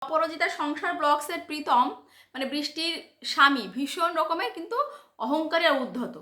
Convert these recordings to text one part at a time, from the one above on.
অপরাজিতা সংসার ব্লগসের প্রীতম মানে বৃষ্টির স্বামী ভীষণ রকমের কিন্তু অহংকারী আর উদ্ধত।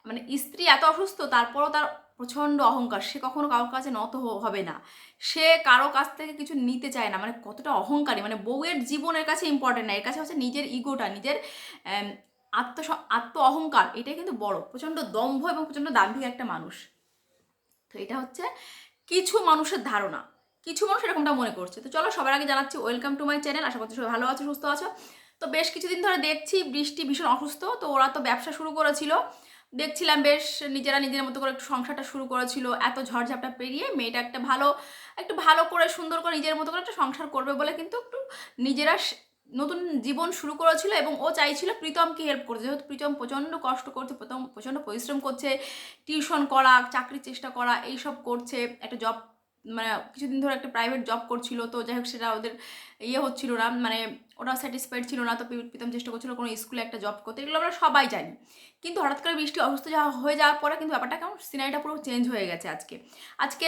মানে স্ত্রী এত অসুস্থ তারপরও তার প্রচণ্ড অহংকার, সে কখনো কারোর কাছে নত হবে না, সে কারো কাছ থেকে কিছু নিতে চায় না। মানে কতটা অহংকারী, মানে বউয়ের জীবনের কাছে ইম্পর্টেন্ট না, এর কাছে হচ্ছে নিজের ইগোটা, নিজের আত্ম আত্ম অহংকার, এটাই কিন্তু বড়। প্রচণ্ড দম্ভ এবং প্রচণ্ড দাম্ভিক একটা মানুষ। তো এটা হচ্ছে কিছু মানুষের ধারণা, কিছু মানুষ এরকমটা মনে করছে। তো চলো, সবার আগে জানাচ্ছি ওয়েলকাম টু মাই চ্যানেল। আশা করছি সবাই ভালো আছো, সুস্থ আছো। তো বেশ কিছুদিন ধরে দেখছি বৃষ্টি ভীষণ অসুস্থ। তো ওরা তো ব্যবসা শুরু করেছিল, দেখছিলাম বেশ নিজেরা নিজের মতো করে একটু সংসারটা শুরু করেছিল। এত ঝড়ঝাপটা পেরিয়ে মেয়েটা একটু ভালো করে সুন্দর করে নিজের মতো করে একটা সংসার করবে বলে কিন্তু একটু নিজেরা নতুন জীবন শুরু করেছিল। এবং ও চাইছিল প্রীতমকে হেল্প করতে, যেহেতু প্রীতম প্রচণ্ড কষ্ট করছে, প্রীতম প্রচণ্ড পরিশ্রম করছে, টিউশন করা, চাকরির চেষ্টা করা, এইসব করছে। একটা জব, মানে কিছুদিন ধরে একটা প্রাইভেট জব করছিল। তো যাই হোক, সেটা ওদের হচ্ছিল না, মানে ওরা স্যাটিসফাইড ছিল না। তো প্রীতম চেষ্টা করছিল কোনো স্কুলে একটা জব করতে, এগুলো আমরা সবাই জানি। কিন্তু হঠাৎ করে বৃষ্টি অসুস্থ হয়ে যাওয়ার পরে কিন্তু ব্যাপারটা কেমন সিনারিটা পুরো চেঞ্জ হয়ে গেছে। আজকে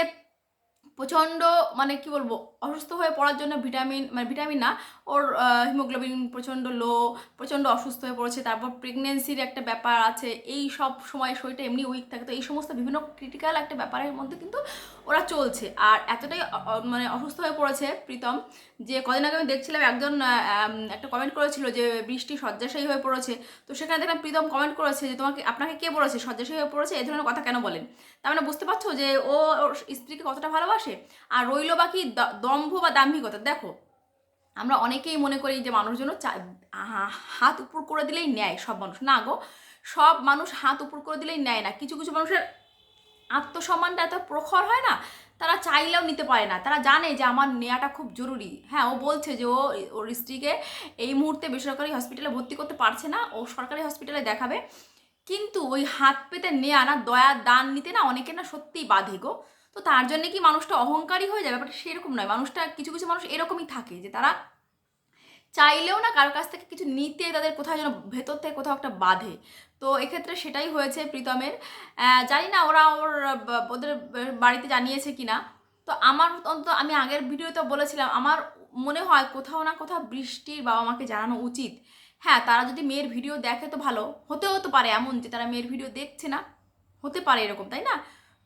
প্রচণ্ড, মানে কি বলবো, অসুস্থ হয়ে পড়ার জন্য ভিটামিন না, ওর হিমোগ্লোবিন প্রচণ্ড লো, প্রচণ্ড অসুস্থ হয়ে পড়েছে। তারপর প্রেগনেন্সির একটা ব্যাপার আছে, এই সব সময় শরীরটা এমনি উইক থাকে। তো এই সমস্ত বিভিন্ন ক্রিটিক্যাল একটা ব্যাপারের মধ্যে কিন্তু ওরা চলছে। আর এতটাই মানে অসুস্থ হয়ে পড়েছে প্রীতম, যে কদিন আগে আমি দেখছিলাম একজন একটা কমেন্ট করেছিল যে বৃষ্টি শয্যাশায়ী হয়ে পড়েছে। তো সেখানে দেখলাম প্রীতম কমেন্ট করেছে যে আপনাকে কে বলেছে শয্যাশায়ী হয়ে পড়েছে, এই ধরনের কথা কেন বলেন। তার মানে বুঝতে পারছো যে ও ওর স্ত্রীকে কতটা ভালোবাসে। আর রইল বাকি দম্ভ বা দাম্ভিকতা। দেখো, আমরা অনেকেই মনে করি যে মানুষজন হাত উপর করে দিলেই নেয় সব মানুষ, না গো, সব মানুষ হাত উপর করে দিলেই নেয় না। কিছু কিছু মানুষের আত্মসম্মানটা এত প্রখর হয় না, তারা চাইলেও নিতে পারে না, তারা জানে যে আমার নেওয়াটা খুব জরুরি। হ্যাঁ, ও বলছে যে ওর স্ত্রীকে এই মুহূর্তে বেসরকারি হসপিটালে ভর্তি করতে পারছে না, ও সরকারি হসপিটালে দেখাবে। কিন্তু ওই হাত পেতে নেয়া না, দয়ার দান নিতে না অনেকে না সত্যিই বাধে গো। তো তার জন্য কি মানুষটা অহংকারী হয়ে যাবে? ব্যাপারটা সেরকম নয়। মানুষটা, কিছু কিছু মানুষ এরকমই থাকে যে তারা চাইলেও না কারোর কাছ থেকে কিছু নিতে তাদের কোথাও যেন ভেতর থেকে কোথাও একটা বাধে। তো এক্ষেত্রে সেটাই হয়েছে প্রীতমের। জানি না ওরা ওদের বাড়িতে জানিয়েছে কিনা। তো আমার অন্তত, আমি আগের ভিডিওতে বলেছিলাম, আমার মনে হয় কোথাও না কোথাও বৃষ্টির বাবা মাকে জানানো উচিত। হ্যাঁ, তারা যদি মেয়ের ভিডিও দেখে তো ভালো, হতেও তো পারে এমন যে তারা মেয়ের ভিডিও দেখছে না, হতে পারে এরকম, তাই না?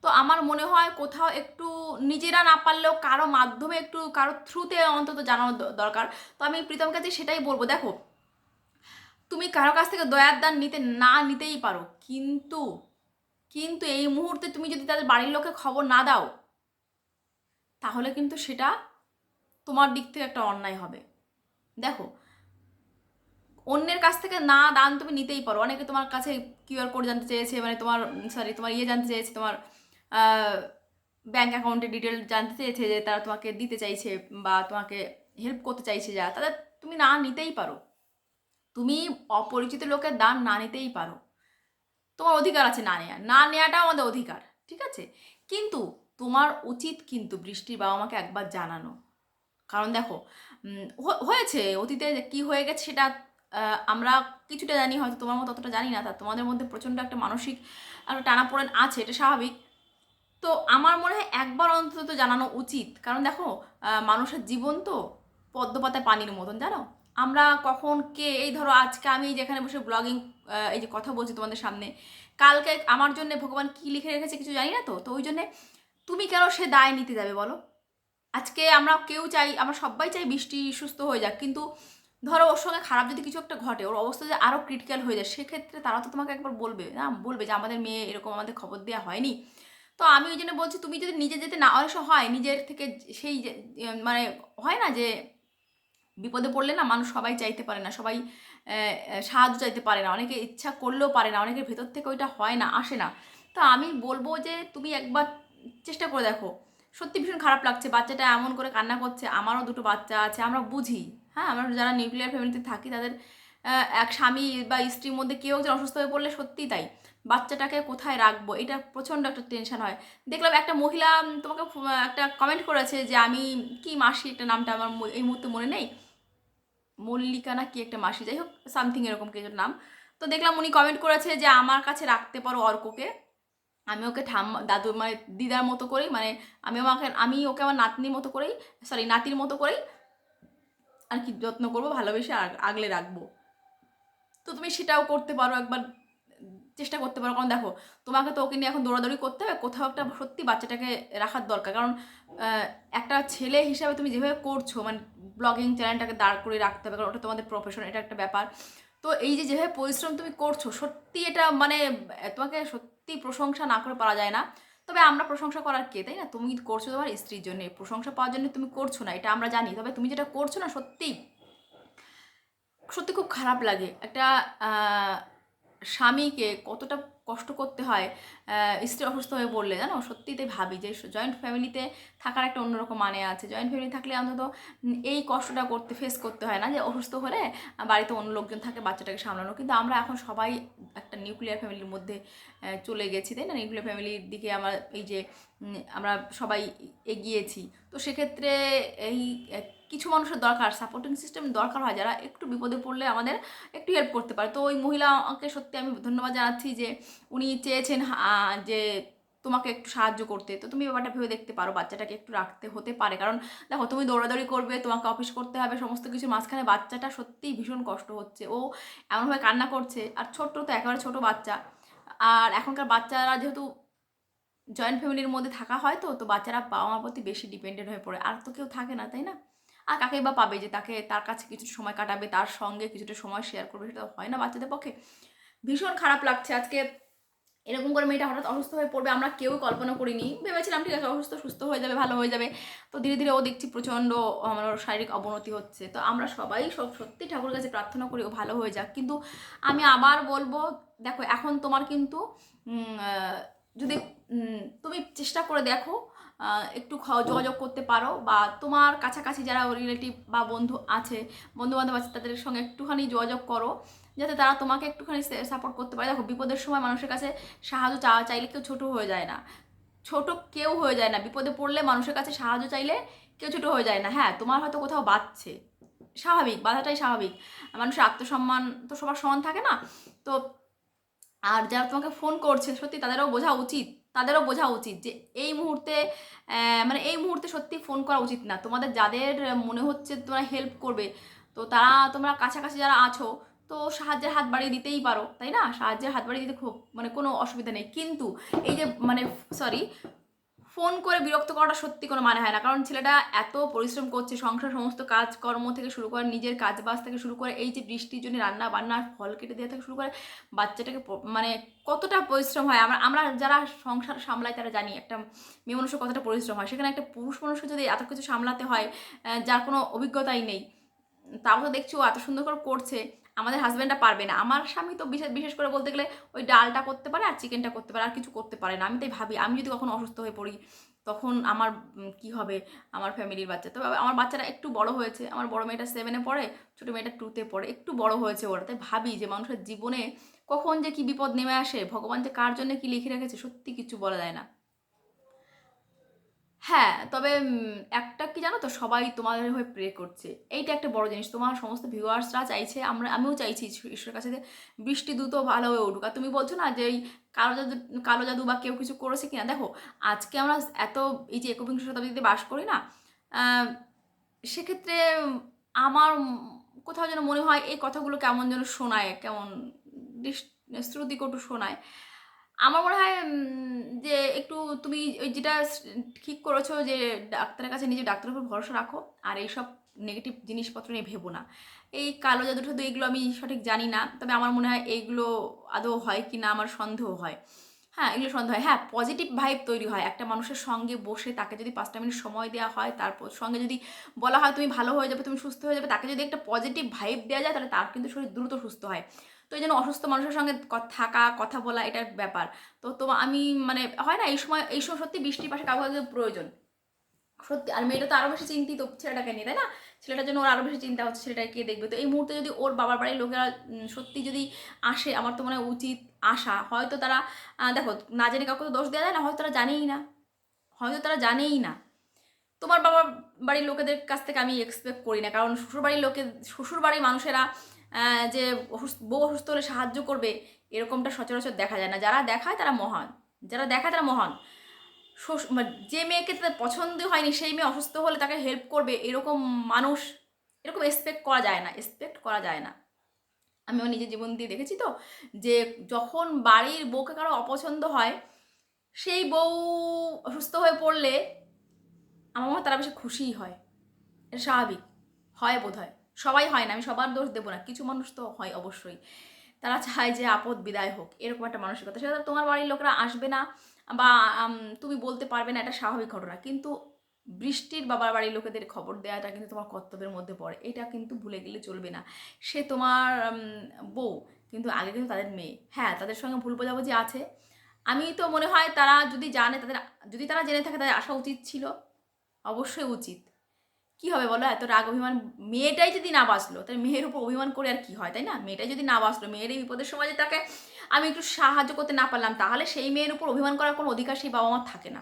তো আমার মনে হয় কোথাও একটু নিজেরা না পারলেও কারো মাধ্যমে, একটু কারো থ্রুতে অন্তত জানানো দরকার। তো আমি প্রীতম কাছে সেটাই বলবো, দেখো, তুমি কারো কাছ থেকে দয়ার দান নিতেই পারো, কিন্তু কিন্তু এই মুহূর্তে তুমি যদি তাদের বাড়ির লোকে খবর না দাও, তাহলে কিন্তু সেটা তোমার দিক থেকে একটা অন্যায় হবে। দেখো, অন্যের কাছ থেকে না দান তুমি নিতেই পারো। অনেকে তোমার কাছে কিউআর কোড জানতে চেয়েছে, মানে তোমার জানতে চেয়েছে, তোমার ব্যাঙ্ক অ্যাকাউন্টের ডিটেল জানতে চেয়েছে, যে তারা তোমাকে দিতে চাইছে বা তোমাকে হেল্প করতে চাইছে, যা তাদের তুমি না নিতেই পারো। তুমি অপরিচিত লোকের দান না নিতেই পারো, তোমার অধিকার আছে না নেওয়াটাও আমাদের অধিকার, ঠিক আছে। কিন্তু তোমার উচিত কিন্তু বৃষ্টির বাবা মাকে একবার জানানো। কারণ দেখো, হয়েছে অতীতে যে কী হয়ে গেছে সেটা আমরা কিছুটা জানি, হয়তো তোমার মতো অতটা জানি না। তা তোমাদের মধ্যে প্রচণ্ড একটা মানসিক একটা টানাপোড়েন আছে, এটা স্বাভাবিক। তো আমার মনে হয় একবার অন্তত জানানো উচিত। কারণ দেখো, মানুষের জীবন তো পদ্মপাতায় পানির মতন, জানো। আমরা কখন কে, এই ধরো আজকে আমি যেখানে বসে ব্লগিং, এই যে কথা বলছি তোমাদের সামনে, কালকে আমার জন্য ভগবান কি লিখে রেখেছে কিছু জানি না। তো ওই জন্যে তুমি কেন সে দায় নিতে যাবে বলো? আজকে আমরা সবাই চাই বৃষ্টি সুস্থ হয়ে যাক, কিন্তু ধরো ওর সঙ্গে খারাপ যদি কিছু একটা ঘটে, ওর অবস্থা যে আরও ক্রিটিক্যাল হয়ে যায়, সেক্ষেত্রে তারা তো তোমাকে একবার বলবে না, বলবে যে আমাদের মেয়ে এরকম, আমাদের খবর দেওয়া হয়নি। তো আমি ওই জন্য বলছি, তুমি যদি নিজে যেতে না, অনেক সময় হয় নিজের থেকে সেই যে মানে হয় না যে বিপদে পড়লে না মানুষ সবাই চাইতে পারে না, সবাই সাহায্য চাইতে পারে না, অনেকে ইচ্ছা করলেও পারে না, অনেকের ভেতর থেকে ওইটা হয় না, আসে না। তো আমি বলবো যে তুমি একবার চেষ্টা করে দেখো। সত্যি ভীষণ খারাপ লাগছে, বাচ্চাটা এমন করে কান্না করছে। আমারও দুটো বাচ্চা আছে, আমরা বুঝি। হ্যাঁ, আমরা যারা নিউক্লিয়ার ফ্যামিলিতে থাকি, তাদের এক স্বামী বা স্ত্রীর মধ্যে কেউ একজন অসুস্থ হয়ে পড়লে সত্যিই তাই, বাচ্চাটাকে কোথায় রাখবো এটা প্রচণ্ড একটা টেনশন হয়। দেখলাম একটা মহিলা তোমাকে একটা কমেন্ট করেছে যে আমি কি মাসি, একটা নামটা আমার এই মুহূর্তে মনে নেই, মল্লিকা না কি একটা মাসি, যাই হোক সামথিং এরকম কিছু নাম। তো দেখলাম উনি কমেন্ট করেছে যে আমার কাছে রাখতে পারো অর্ককে, আমি ওকে দাদু মানে দিদার মতো করেই, মানে আমি ওকে আমার নাতনির মতো করেই, সরি নাতির মতো করেই আর কি যত্ন করবো, ভালোবেসে আগলে রাখবো। তো তুমি সেটাও করতে পারো, একবার চেষ্টা করতে পারো। কারণ দেখো, তোমাকে তো ওকে নিয়ে এখন দৌড়াদৌড়ি করতে হবে, কোথাও একটা সত্যি বাচ্চাটাকে রাখার দরকার। কারণ একটা ছেলে হিসাবে তুমি যেভাবে করছো, মানে ব্লগিং চ্যানেলটাকে দাঁড় করে রাখতে হবে, কারণ ওটা তোমাদের প্রফেশন, এটা একটা ব্যাপার। তো এই যে যেভাবে পরিশ্রম তুমি করছো, সত্যি এটা মানে তোমাকে সত্যি প্রশংসা না করে পারা যায় না। তবে আমরা প্রশংসা করার কে, তাই না? তুমি করছো তোমার স্ত্রীর জন্য, প্রশংসা পাওয়ার জন্য তুমি করছো না, এটা আমরা জানি। তবে তুমি যেটা করছো না, সত্যি সত্যি খুব খারাপ লাগে। একটা স্বামীকে কতটা কষ্ট করতে হয় স্ত্রী অসুস্থ হয়ে পড়লে, জানো? সত্যিই তাই ভাবি যে জয়েন্ট ফ্যামিলিতে থাকার একটা অন্যরকম মানে আছে। জয়েন্ট ফ্যামিলি থাকলে অন্তত এই কষ্টটা ফেস করতে হয় না, যে অসুস্থ হলে বাড়িতে অন্য লোকজন থাকে বাচ্চাটাকে সামলানো। কিন্তু আমরা এখন সবাই একটা নিউক্লিয়ার ফ্যামিলির মধ্যে চলে গেছি, তাই না? নিউক্লিয়ার ফ্যামিলির দিকে আমরা এই যে আমরা সবাই এগিয়েছি। তো সেক্ষেত্রে এই কিছু মানুষের দরকার, সাপোর্টিং সিস্টেম দরকার হয়, যারা একটু বিপদে পড়লে আমাদের একটু হেল্প করতে পারে। তো ওই মহিলাকে সত্যি আমি ধন্যবাদ জানাচ্ছি যে উনি চেয়েছেন যে তোমাকে একটু সাহায্য করতে। তো তুমি ব্যাপারটা ভেবে দেখতে পারো, বাচ্চাটাকে একটু রাখতে হতে পারে। কারণ দেখো, তুমি দৌড়াদৌড়ি করবে, তোমাকে অফিস করতে হবে, সমস্ত কিছুর মাঝখানে বাচ্চাটা সত্যিই ভীষণ কষ্ট হচ্ছে। ও এমনভাবে কান্না করছে, আর ছোট্ট তো, একেবারে ছোট বাচ্চা। আর এখনকার বাচ্চারা যেহেতু জয়েন্ট ফ্যামিলির মধ্যে থাকা হয়, তো বাচ্চারা বাবা মার প্রতি বেশি ডিপেন্ডেন্ট হয়ে পড়ে। আর তো কেউ থাকে না, তাই না? আর কাকেই বা পাবে যে তার কাছে কিছু সময় কাটাবে, তার সঙ্গে কিছুটা সময় শেয়ার করবে? সেটা হয় না বাচ্চাদের পক্ষে। ভীষণ খারাপ লাগছে আজকে এরকম করে মেয়েটা হঠাৎ অসুস্থ হয়ে পড়বে, আমরা কেউ কল্পনা করিনি। ভেবেছিলাম ঠিক আছে, অসুস্থ সুস্থ হয়ে যাবে, ভালো হয়ে যাবে। তো ধীরে ধীরে ও দেখছি প্রচণ্ড আমার শারীরিক অবনতি হচ্ছে। তো আমরা সবাই সত্যি ঠাকুরের কাছে প্রার্থনা করি ও ভালো হয়ে যাক। কিন্তু আমি আবার বলবো, দেখো এখন তোমার কিন্তু যদি তুমি চেষ্টা করে দেখো, একটু যোগাযোগ করতে পারো, বা তোমার কাছাকাছি যারা রিলেটিভ বা বন্ধু আছে, বন্ধু বান্ধব আছে, তাদের সঙ্গে একটুখানি যোগাযোগ করো, যাতে তারা তোমাকে একটুখানি সাপোর্ট করতে পারে। দেখো, বিপদের সময় মানুষের কাছে সাহায্য চাইলে কেউ ছোট হয়ে যায় না, ছোট কেউ হয়ে যায় না। বিপদে পড়লে মানুষের কাছে সাহায্য চাইলে কেউ ছোট হয়ে যায় না। হ্যাঁ, তোমার হয়তো কোথাও বাঁচছে, স্বাভাবিক, বাধাটাই স্বাভাবিক। মানুষের আত্মসম্মান তো সবার সমান থাকে না। তো আর যারা তোমাকে ফোন করছে, সত্যি তাদেরও বোঝা উচিত যে এই মুহূর্তে মানে এই মুহূর্তে সত্যি ফোন করা উচিত না। তোমাদের যাদের মনে হচ্ছে তোমরা হেল্প করবে, তো তোমরা কাছাকাছি যারা আছো, তো সাহায্যের হাত বাড়িয়ে দিতেই পারো, তাই না? সাহায্যের হাত বাড়িয়ে দিতে খুব মানে কোনো অসুবিধা নেই। কিন্তু এই যে মানে সরি, ফোন করে বিরক্ত করাটা সত্যি কোনো মানে হয় না। কারণ ছেলেটা এত পরিশ্রম করছে, সংসার সমস্ত কাজকর্ম থেকে শুরু করে, নিজের কাজবাজ থেকে শুরু করে, এই যে বৃষ্টির জন্য রান্না বান্নার ফল কেটে দেওয়া থেকে শুরু করে, বাচ্চাটাকে মানে কতটা পরিশ্রম হয়। আমরা যারা সংসার সামলাই তারা জানি একটা মেয়ে মানুষের কতটা পরিশ্রম হয়। সেখানে একটা পুরুষ মানুষকে যদি এত কিছু সামলাতে হয়, যার কোনো অভিজ্ঞতাই নেই, তাও তো দেখছি ও এত সুন্দর করে করছে। আমাদের হাজব্যান্ডটা পারবে না। আমার স্বামী তো বিশেষ বিশেষ করে বলতে গেলে ওই ডালটা করতে পারে আর চিকেনটা করতে পারে, আর কিছু করতে পারে না। আমি তাই ভাবি, আমি যদি কখনো অসুস্থ হয়ে পড়ি, তখন আমার কি হবে, আমার ফ্যামিলির বাচ্চা। তবে আমার বাচ্চারা একটু বড় হয়েছে, আমার বড় মেয়েটা 7-এ পড়ে, ছোটো মেয়েটা 2-তে পড়ে, একটু বড় হয়েছে ওরা। তাই ভাবি যে মানুষের জীবনে কখন যে কি বিপদ নেমে আসে, ভগবান যে কার জন্য কি লিখে রেখেছে, সত্যি কিছু বলা যায় না। হ্যাঁ, তবে একটা কি জানো তো, সবাই তোমাদের হয়ে প্রে করছে। এইটা একটা বড় জিনিস। তোমার সমস্ত ভিউয়ার্সরা চাইছে, আমিও চাইছি ঈশ্বরের কাছে যে বৃষ্টি দ্রুত ভালো হয়ে উঠুক। আর তুমি বলছো না যে এই কালো জাদু কালো জাদু বা কেউ কিছু করেছে কিনা। দেখো, আজকে আমরা এত এই যে একবিংশ শতাব্দীতে বাস করি না, আহ, সেক্ষেত্রে আমার কোথাও যেন মনে হয় এই কথাগুলো কেমন যেন শোনায়, কেমন শ্রুতিকটু শোনায়। আমার মনে হয় যে একটু তুমি ওই যেটা ঠিক করেছো, যে ডাক্তারের কাছে নিজে ডাক্তারের উপর ভরসা রাখো, আর এইসব নেগেটিভ জিনিসপত্র নিয়ে ভেবো না। এই কালো জাদু টাদু এগুলো আমি সঠিক জানি না, তবে আমার মনে হয় এইগুলো আদৌ হয় কি না আমার সন্দেহ হয়। হ্যাঁ, এগুলো সন্দেহ হয়। হ্যাঁ, পজিটিভ ভাইব তৈরি হয় একটা মানুষের সঙ্গে বসে, তাকে যদি 5টা মিনিট সময় দেওয়া হয়, তারপর সঙ্গে যদি বলা হয় তুমি ভালো হয়ে যাবে, তুমি সুস্থ হয়ে যাবে, তাকে যদি একটা পজিটিভ ভাইব দেওয়া যায়, তাহলে তার কিন্তু শরীর দ্রুত সুস্থ হয়। তো এই জন্য অসুস্থ মানুষের সঙ্গে থাকা, কথা বলা, এটার ব্যাপার। তো আমি মানে হয় না, এই সময় সত্যি বৃষ্টির পাশে কাউকে প্রয়োজন সত্যি। আর মেয়েটা তো আরো বেশি চিন্তিত ছেলেটাকে নিয়ে, তাই না? ছেলেটার জন্য ওর আরো বেশি চিন্তা হচ্ছে, ছেলেটাকে কে দেখবে। তো এই মুহূর্তে যদি ওর বাবার বাড়ির লোকেরা সত্যি যদি আসে, আমার তো মনে হয় উচিত আসা। হয়তো তারা দেখো, না জেনে কাউকে তো দোষ দেওয়া যায় না, হয়তো তারা জানেই না, হয়তো তারা জানেই না। তোমার বাবার বাড়ির লোকেদের কাছ থেকে আমি এক্সপেক্ট করি না, কারণ শ্বশুর বাড়ির মানুষেরা যে বউ অসুস্থ হলে সাহায্য করবে, এরকমটা সচরাচর দেখা যায় না। যারা দেখায় তারা মহান, যারা দেখায় তারা মহান। যে মেয়েকে তাদের পছন্দ হয়নি, সেই মেয়ে অসুস্থ হলে তাকে হেল্প করবে, এরকম মানুষ এরকম এক্সপেক্ট করা যায় না, এক্সপেক্ট করা যায় না। আমি আমার নিজের জীবন দিয়ে দেখেছি তো, যে যখন বাড়ির বউকে কারো অপছন্দ হয়, সেই বউ অসুস্থ হয়ে পড়লে আমার মনে হয় তারা বেশি খুশিই হয়। এটা স্বাভাবিক, হয় বোধহয়। সবাই হয় না, আমি সবার দোষ দেবো না, কিছু মানুষ তো হয় অবশ্যই। তারা চায় যে আপদ বিদায় হোক, এরকম একটা মানসিকতা। সেটা তোমার বাড়ির লোকরা আসবে না বা তুমি বলতে পারবে না, এটা স্বাভাবিক ঘটনা। কিন্তু বৃষ্টির বাবার বাড়ির লোকেদের খবর দেওয়াটা কিন্তু তোমার কর্তব্যের মধ্যে পড়ে, এটা কিন্তু ভুলে গেলে চলবে না। সে তোমার বউ, কিন্তু আগে কিন্তু তাদের মেয়ে। হ্যাঁ, তাদের সঙ্গে ভুল বোঝাবুঝি আছে। আমি তো মনে হয় তারা যদি জানে, তাদের যদি তারা জেনে থাকে, তাদের আসা উচিত ছিল, অবশ্যই উচিত। কি হবে বলো, এত রাগ অভিমান? মেয়েটাই যদি না বাঁচলো, তাহলে মেয়ের উপর অভিমান করে আর কি হয়, তাই না? মেয়েটাই যদি না বাঁচলো, মেয়ের এই বিপদের সময় যে তাকে আমি একটু সাহায্য করতে না পারলাম, তাহলে সেই মেয়ের উপর অভিমান করার কোনো অধিকার সেই বাবা মার থাকে না।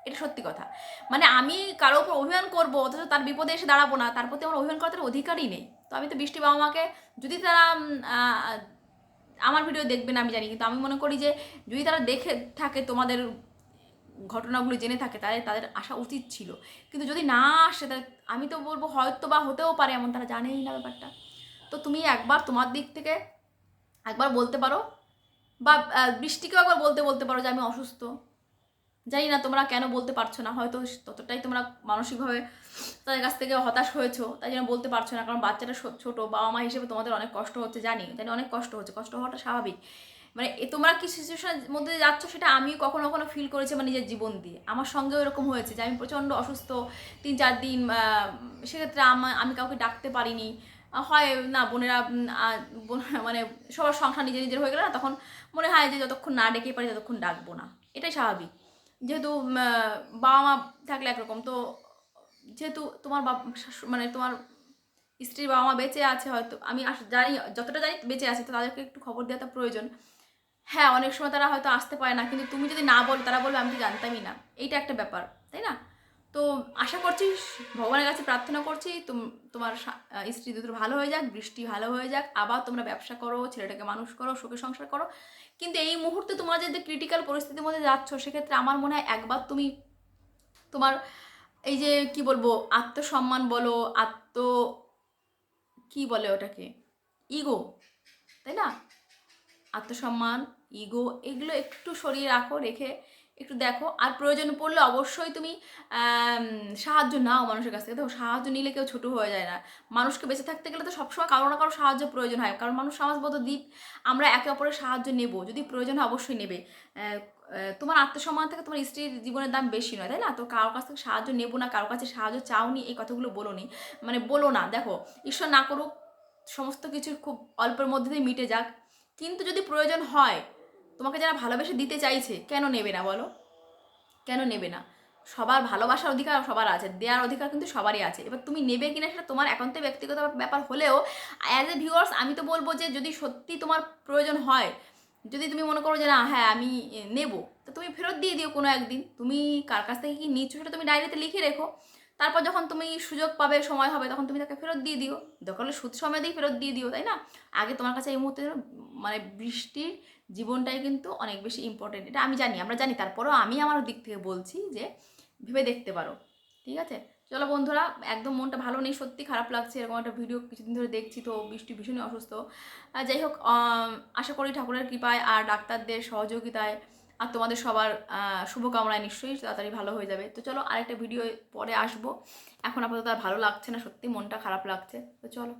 এটা সত্যি কথা। মানে আমি কারো উপর অভিমান করবো, অথচ তার বিপদে এসে দাঁড়াবো না, তার প্রতি আমার অভিমান করার তার অধিকারই নেই। তো আমি তো বৃষ্টি বাবা মাকে, যদি তারা আমার ভিডিও দেখবে না আমি জানি, কিন্তু আমি মনে করি যে যদি তারা দেখে থাকে, তোমাদের ঘটনাগুলো জেনে থাকে, তাহলে তাদের আসা উচিত ছিল। কিন্তু যদি না আসে, তাহলে আমি তো বলবো হয়তো বা হতেও পারে এমন, তারা জানেই না ব্যাপারটা। তো তুমি একবার তোমার দিক থেকে একবার বলতে পারো, বা বৃষ্টিকেও একবার বলতে পারো যে আমি অসুস্থ। জানি না তোমরা কেন বলতে পারছো না, হয়তো ততটাই তোমরা মানসিকভাবে তাদের কাছ থেকে হতাশ হয়েছো, তাই জন্য বলতে পারছো না। কারণ বাচ্চাটা ছোট, বাবা মা হিসেবে তোমাদের অনেক কষ্ট হচ্ছে, জানি জানি অনেক কষ্ট হচ্ছে, কষ্ট হওয়াটা স্বাভাবিক। মানে তোমরা কি সিচুয়েশনের মধ্যে যাচ্ছ, সেটা আমিও কখনো কখনো ফিল করেছি আমার নিজের জীবন দিয়ে। আমার সঙ্গেও এরকম হয়েছে যে আমি প্রচণ্ড অসুস্থ, 3-4 দিন, সেক্ষেত্রে আমি কাউকে ডাকতে পারিনি। হয় না, বোনেরা মানে সবার সংসার নিজের নিজের হয়ে গেলে না, তখন মনে হয় যে যতক্ষণ না ডেকে পারি ততক্ষণ ডাকবো না। এটাই স্বাভাবিক। যেহেতু বাবা মা থাকলে একরকম, তো যেহেতু তোমার মানে তোমার স্ত্রীর বাবা মা বেঁচে আছে, হয়তো আমি জানি, যতটা জানি বেঁচে আছে, তো তাদেরকে একটু খবর দেওয়াটা প্রয়োজন। হ্যাঁ, অনেক সময় তারা হয়তো আসতে পারে না, কিন্তু তুমি যদি না বলো, তারা বলবে আমি তো জানতামই না। এইটা একটা ব্যাপার, তাই না? তো আশা করছি, ভগবানের কাছে প্রার্থনা করছি, তোমার স্ত্রী দুটো ভালো হয়ে যাক, বৃষ্টি ভালো হয়ে যাক, আবার তোমরা ব্যবসা করো, ছেলেটাকে মানুষ করো, সুখে সংসার করো। কিন্তু এই মুহূর্তে তোমরা যদি ক্রিটিক্যাল পরিস্থিতির মধ্যে যাচ্ছ, সেক্ষেত্রে আমার মনে হয় একবার তুমি তোমার এই যে কি বলবো, আত্মসম্মান বলো, কি বলে ওটাকে, ইগো, তাই না? আত্মসম্মান, ইগো, এগুলো একটু সরিয়ে রাখো, রেখে একটু দেখো। আর প্রয়োজন পড়লে অবশ্যই তুমি সাহায্য নাও মানুষের কাছ থেকে। দেখো, সাহায্য নিলে কেউ ছোট হয়ে যায় না। মানুষকে বেঁচে থাকতে গেলে তো সবসময় কারো না কারো সাহায্য প্রয়োজন হয়, কারণ মানুষ সমাজবদ্ধ দ্বীপ। আমরা একে অপরের সাহায্য নেব, যদি প্রয়োজন হয় অবশ্যই নেবে। তোমার আত্মসম্মান থেকে তোমার স্ত্রীর জীবনের দাম বেশি নয়, তাই না? তো কারোর কাছ থেকে সাহায্য নেবো না, কারোর কাছে সাহায্য চাওনি, এই কথাগুলো বলো নি, মানে বলো না। দেখো, ঈশ্বর না করুক সমস্ত কিছু খুব অল্পের মধ্যে দিয়ে মিটে যাক, কিন্তু যদি প্রয়োজন হয়, তোমাকে যারা ভালোবেসে দিতে চাইছে, কেন নেবে না বলো? কেন নেবে না? সবার ভালোবাসার অধিকার সবার আছে, দেওয়ার অধিকার কিন্তু সবারই আছে। এবার তুমি নেবে কিনা সেটা তোমার একান্ত ব্যক্তিগত ব্যাপার হলেও, অ্যাজ এ ভিউয়ার্স আমি তো বলবো যে যদি সত্যি তোমার প্রয়োজন হয়, যদি তুমি মনে করো যে না, হ্যাঁ আমি নেবো, তো তুমি ফেরত দিয়ে দিও কোনো একদিন। তুমি কার কাছ থেকে কি নিচ্ছ সেটা তুমি ডায়েরিতে লিখে রেখো। তারপর যখন তুমি সুযোগ পাবে, সময় হবে, তখন তুমি তাকে ফেরত দিয়ে দিও। দরকার হলে সুদ সময় দিয়ে ফেরত দিয়ে দিও, তাই না? আগে তোমার কাছে এই মুহূর্তে মানে বৃষ্টির জীবনটাই কিন্তু অনেক বেশি ইম্পর্টেন্ট, এটা আমি জানি, আমরা জানি। তারপরেও আমি আমার দিক থেকে বলছি যে ভেবে দেখতে পারো, ঠিক আছে? চলো বন্ধুরা, একদম মনটা ভালো নেই, সত্যি খারাপ লাগছে। এরকম একটা ভিডিও কিছুদিন ধরে দেখছি, তো বৃষ্টি ভীষণই অসুস্থ। যাই হোক, আশা করি ঠাকুরের কৃপায় আর ডাক্তারদের সহযোগিতায় আর তোমাদের সবার শুভকামনায় নিশ্চয়ই তাড়াতাড়ি ভালো হয়ে যাবে। তো চলো, আরেকটা ভিডিও পরে আসবো। এখন আপাতত আর ভালো লাগছে না, সত্যি মনটা খারাপ লাগছে। তো চলো।